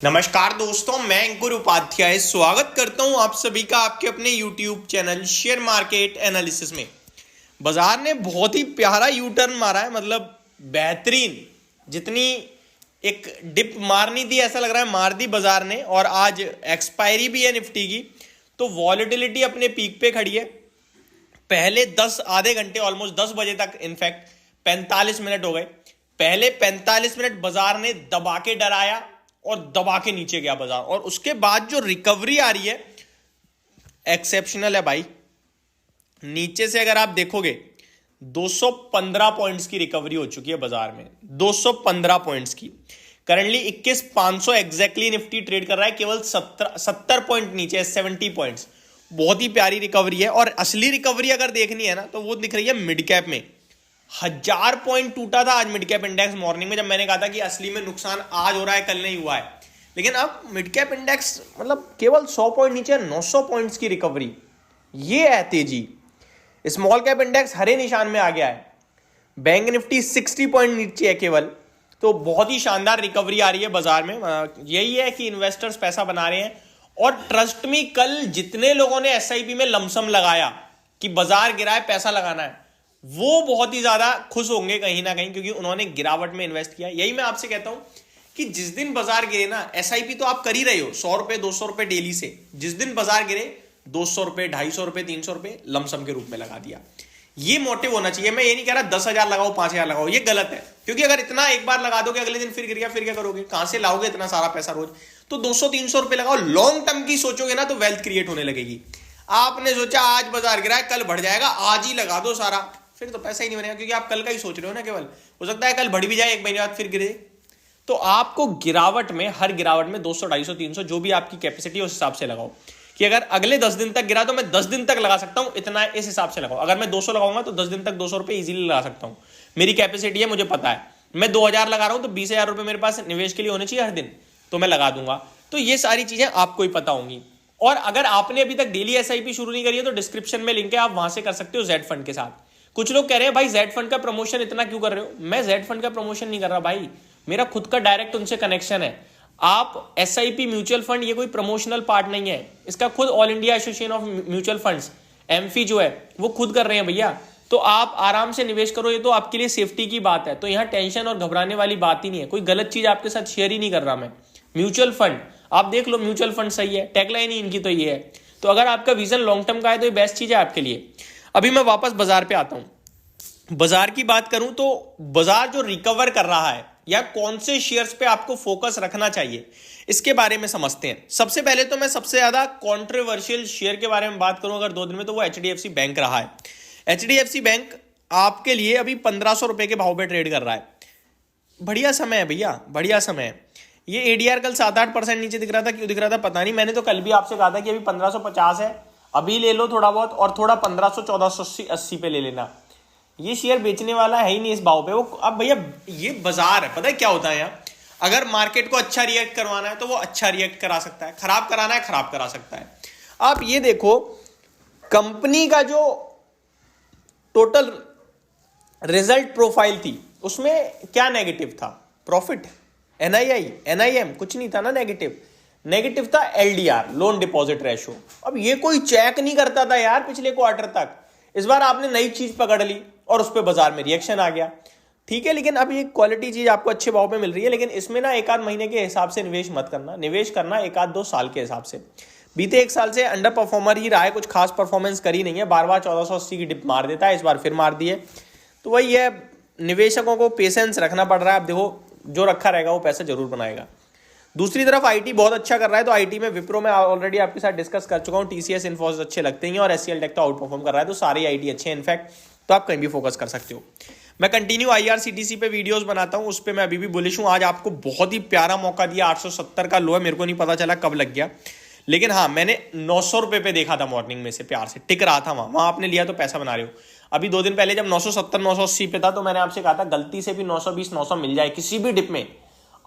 नमस्कार दोस्तों, मैं अंकुर उपाध्याय स्वागत करता हूं आप सभी का आपके अपने YouTube channel share market analysis में। बाजार ने बहुत ही प्यारा यू टर्न मारा है, मतलब बेहतरीन। जितनी एक डिप मारनी थी ऐसा लग रहा है मार दी बाजार ने, और आज एक्सपायरी भी है निफ्टी की, तो वॉलेटिलिटी अपने पीक पे खड़ी है। पहले आधे घंटे ऑलमोस्ट 10 बजे तक, इनफैक्ट 45 मिनट हो गए, पहले 45 मिनट बाजार ने दबा के डराया और दबा के नीचे गया बाजार, और उसके बाद जो रिकवरी आ रही है एक्सेप्शनल है भाई। नीचे से अगर आप देखोगे 215 पॉइंट्स की रिकवरी हो चुकी है बाजार में, 215 पॉइंट्स की। करंटली 21,500 एग्जैक्टली निफ्टी ट्रेड कर रहा है, केवल 70 पॉइंट नीचे है, 70 पॉइंट्स। बहुत ही प्यारी रिकवरी है, और असली रिकवरी अगर देखनी है ना तो वो दिख रही है मिड कैप में। 1000 पॉइंट टूटा था आज मिड कैप इंडेक्स मॉर्निंग में, जब मैंने कहा था कि असली में नुकसान आज हो रहा है, कल नहीं हुआ है। लेकिन अब मिड कैप इंडेक्स मतलब केवल 100 पॉइंट नीचे, 900 पॉइंट्स की रिकवरी, ये है तेजी। स्मॉल कैप इंडेक्स हरे निशान में आ गया है, बैंक निफ्टी 60 पॉइंट नीचे है केवल। तो बहुत ही शानदार रिकवरी आ रही है बाजार में। यही है कि इन्वेस्टर्स पैसा बना रहे हैं, और ट्रस्ट मी, कल जितने लोगों ने एसआईपी में लमसम लगाया कि बाजार गिरा है पैसा लगाना है, वो बहुत ही ज्यादा खुश होंगे कहीं ना कहीं, क्योंकि उन्होंने गिरावट में इन्वेस्ट किया। यही मैं आपसे कहता हूं कि जिस दिन बाजार गिरे ना, एसआईपी तो आप कर ही रहे हो 100 रुपए 200 रुपए डेली से। जिस दिन बाजार गिरे 200 रुपए 250 रुपए 300 रुपए लमसम के रूप में लगा दिया। ये मोटिव होना चाहिए। मैं ये नहीं कह रहा 10,000 लगाओ 5,000 लगाओ, ये गलत है, क्योंकि अगर इतना एक बार लगा दोगे अगले दिन फिर गिर गया, फिर क्या करोगे, कहां से लाओगे इतना सारा पैसा रोज। तो 200-300 रुपए लगाओ, लॉन्ग टर्म की सोचोगे ना तो वेल्थ क्रिएट होने लगेगी। आपने सोचा आज बाजार गिरा है कल बढ़ जाएगा, आज ही लगा दो सारा, फिर तो पैसा ही नहीं बनेगा, क्योंकि आप कल का ही सोच रहे हो ना केवल। हो सकता है कल बढ़ भी जाए, एक महीने बाद फिर गिरे। तो आपको गिरावट में, हर गिरावट में 200 250 300 जो भी आपकी कैपेसिटी है उस हिसाब से लगाओ, कि अगर अगले 10 दिन तक गिरा तो मैं 10 दिन तक लगा सकता हूं, इतना इस हिसाब से लगाओ। अगर मैं 200 लगाऊंगा तो 10 दिन तक 200 रुपए इजीली लगा सकता हूं, मेरी कैपेसिटी है, मुझे पता है। मैं 2000 लगा रहा हूं तो 20,000 रुपए मेरे पास निवेश के लिए होने चाहिए हर दिन, तो मैं लगा दूंगा। तो ये सारी चीजें आपको ही पता होंगी। और अगर आपने अभी तक डेली एसआईपी शुरू नहीं करी है तो डिस्क्रिप्शन में लिंक है, आप वहां से कर सकते हो जेड फंड के साथ। कुछ लोग कह रहे हैं भाई जेड फंड का प्रमोशन इतना क्यों कर रहे हो। मैं जेड फंड का प्रमोशन नहीं कर रहा भाई, मेरा खुद का डायरेक्ट उनसे कनेक्शन है। आप एसआईपी म्यूचुअल फंड, ये कोई प्रमोशनल पार्ट नहीं है, इसका खुद all India association of mutual funds AMFI जो है वो खुद कर रहे हैं भैया। तो आप आराम से निवेश करो, ये तो आपके लिए सेफ्टी की बात है। तो यहाँ टेंशन और घबराने वाली बात ही नहीं है, कोई गलत चीज आपके साथ शेयर ही नहीं कर रहा मैं। म्यूचुअल फंड आप देख लो, म्यूचुअल फंड सही है, टैगलाइन ही इनकी तो ये है। तो अगर आपका विजन लॉन्ग टर्म का है तो ये बेस्ट चीज है आपके लिए। अभी मैं वापस बाजार पे आता हूं। बाजार की बात करूं तो बाजार जो रिकवर कर रहा है, या कौन से शेयर्स पे आपको फोकस रखना चाहिए, इसके बारे में समझते हैं। सबसे पहले तो मैं सबसे ज्यादा कंट्रोवर्शियल शेयर के बारे में बात करूं अगर 2 दिन में, तो वो एचडीएफसी बैंक रहा है। एचडीएफसी बैंक आपके लिए अभी 1500 रुपए के भाव पे ट्रेड कर रहा है। बढ़िया समय है भैया, बढ़िया समय है। ये एडीआर कल 7-8% नीचे दिख रहा था, क्यों दिख रहा था पता नहीं। मैंने तो कल भी आपसे कहा था कि अभी 1550 है, अभी ले लो थोड़ा बहुत, और थोड़ा 1500 1480 पे ले लेना। ये शेयर बेचने वाला है ही नहीं इस भाव पे। वो अब भैया ये बाजार है, पता है क्या होता है यहाँ, अगर मार्केट को अच्छा रिएक्ट करवाना है तो वो अच्छा रिएक्ट करा सकता है, खराब कराना है खराब करा सकता है। आप ये देखो, कंपनी का जो टोटल रिजल्ट प्रोफाइल थी उसमें क्या नेगेटिव था, प्रॉफिट, एनआईआई एनआईएम कुछ नहीं था ना नेगेटिव। नेगेटिव था एलडीआर, लोन डिपॉजिट रेशो। अब ये कोई चेक नहीं करता था यार पिछले क्वार्टर तक। इस बार आपने नई चीज पकड़ ली और उस पर बाजार में रिएक्शन आ गया, ठीक है। लेकिन अब ये क्वालिटी चीज आपको अच्छे भाव पे मिल रही है, लेकिन इसमें ना 1-8 महीने के हिसाब से निवेश मत करना, निवेश करना 1-2 साल के हिसाब से। बीते 1 साल से अंडर परफॉर्मर ही रहा है, कुछ खास परफॉर्मेंस करी नहीं है, बार बार 1480 की डिप मार देता है, इस बार फिर मार दी है। तो वही है, निवेशकों को पेशेंस रखना पड़ रहा है। अब देखो जो रखा रहेगा वो पैसा जरूर बनाएगा। दूसरी तरफ आईटी बहुत अच्छा कर रहा है, तो आईटी में विप्रो में ऑलरेडी आपके साथ डिस्कस कर चुका हूं, टीसीएस इन्फोसिस अच्छे लगते हैं, और एचसीएल टेक तो आउट परफॉर्म कर रहा है, तो सारे आईटी अच्छे हैं इनफैक्ट, तो आप कहीं भी फोकस कर सकते हो। मैं कंटिन्यू आईआरसीटीसी पे वीडियोस बनाता हूं, उस पर मैं अभी भी बुलिश हूं। आज आपको बहुत ही प्यारा मौका दिया, 870 का लो है, मेरे को नहीं पता चला कब लग गया, लेकिन हाँ मैंने 900 रुपए पे देखा था मॉर्निंग में से, प्यार से टिक रहा था वहां आपने लिया तो पैसा बना रहे हो। अभी 2 दिन पहले जब 970 980 पे था तो मैंने आपसे कहा था गलती से भी 920 900 मिल जाए किसी भी डिप में,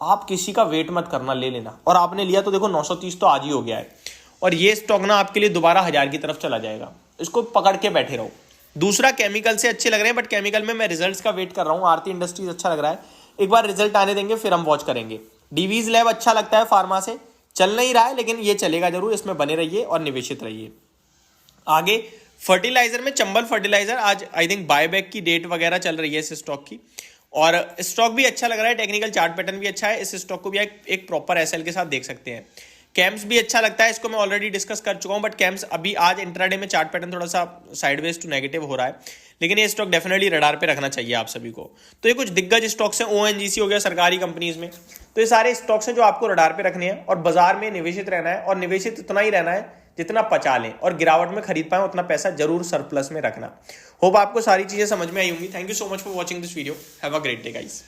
आप किसी का वेट मत करना, ले लेना। और आपने लिया तो देखो 930 तो आज ही हो गया है, और ये स्टॉक ना आपके लिए दोबारा 1000 की तरफ चला जाएगा, इसको पकड़ के बैठे रहो। दूसरा, केमिकल से अच्छे लग रहे हैं, बट केमिकल में मैं रिजल्ट्स का वेट कर रहा हूँ। आरती इंडस्ट्रीज अच्छा लग रहा है, एक बार रिजल्ट आने देंगे फिर हम वॉच करेंगे। डीवीज लैब अच्छा लगता है फार्मा से, चल नहीं रहा है लेकिन ये चलेगा जरूर, इसमें बने रहिए और निवेशित रहिए। आगे फर्टिलाइजर में चंबल फर्टिलाइजर, आज आई थिंक बायबैक की डेट वगैरह चल रही है इस स्टॉक की, और स्टॉक भी अच्छा लग रहा है, टेक्निकल चार्ट पैटर्न भी अच्छा है, इस स्टॉक को भी एक प्रॉपर एसएल के साथ देख सकते हैं। कैम्स भी अच्छा लगता है, इसको मैं ऑलरेडी डिस्कस कर चुका हूं, बट कैम्स अभी आज इंट्राडे में चार्ट पैटर्न थोड़ा सा साइडवेज टू नेगेटिव हो रहा है, लेकिन ये स्टॉक डेफिनेटली रडार पे रखना चाहिए आप सभी को। तो ये कुछ दिग्गज स्टॉक्स हैं, ओएनजीसी हो गया सरकारी कंपनीज में, तो ये सारे स्टॉक्स हैं जो आपको रडार पे रखने हैं और बाजार में निवेशित रहना है, और निवेशित उतना ही रहना है जितना पचा लें, और गिरावट में खरीद पाए उतना पैसा जरूर सरप्लस में रखना। होप आपको सारी चीजें समझ में आई होंगी। Thank you so much for watching this video. Have a great day guys.